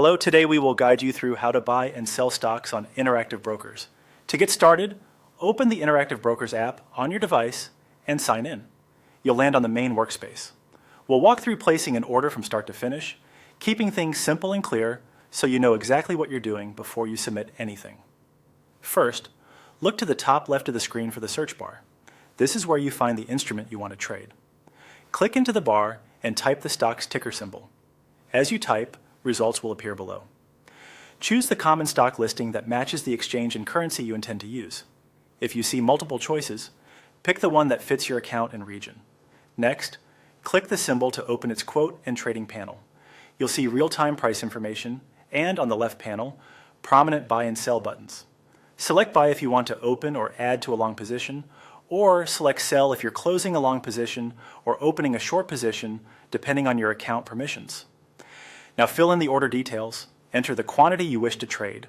Hello, today we will guide you through how to buy and sell stocks on Interactive Brokers. To get started, open the Interactive Brokers app on your device and sign in. You'll land on the main workspace. We'll walk through placing an order from start to finish, keeping things simple and clear so you know exactly what you're doing before you submit anything. First, look to the top left of the screen for the search bar. This is where you find the instrument you want to trade. Click into the bar and type the stock's ticker symbol. As you type, results will appear below. Choose the common stock listing that matches the exchange and currency you intend to use. If you see multiple choices, pick the one that fits your account and region. Next, click the symbol to open its quote and trading panel. You'll see real-time price information and, on the left panel, prominent buy and sell buttons. Select buy if you want to open or add to a long position, or select sell if you're closing a long position or opening a short position, depending on your account permissions. Now fill in the order details, enter the quantity you wish to trade,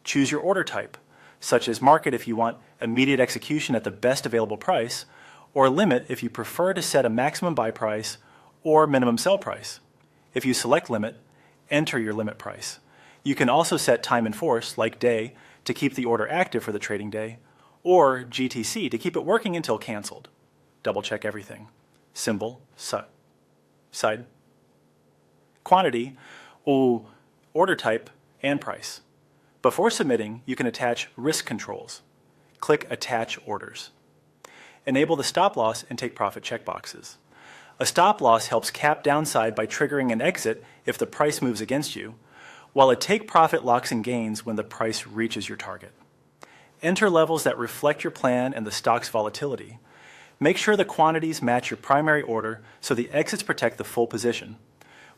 choose your order type, such as market if you want immediate execution at the best available price, or limit if you prefer to set a maximum buy price or minimum sell price. If you select limit, enter your limit price. You can also set time in force, like day, to keep the order active for the trading day, or GTC to keep it working until canceled. Double check everything. Symbol, side, quantity, order type, and price. Before submitting, you can attach risk controls. Click Attach Orders. Enable the stop loss and take profit checkboxes. A stop loss helps cap downside by triggering an exit if the price moves against you, while a take profit locks in gains when the price reaches your target. Enter levels that reflect your plan and the stock's volatility. Make sure the quantities match your primary order so the exits protect the full position.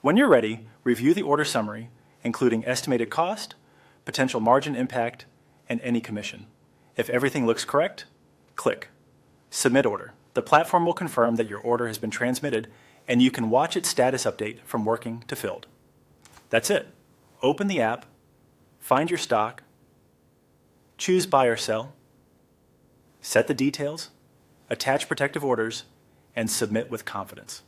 When you're ready, review the order summary, including estimated cost, potential margin impact, and any commission. If everything looks correct, click Submit Order. The platform will confirm that your order has been transmitted, and you can watch its status update from working to filled. That's it. Open the app, find your stock, choose buy or sell, set the details, attach protective orders, and submit with confidence.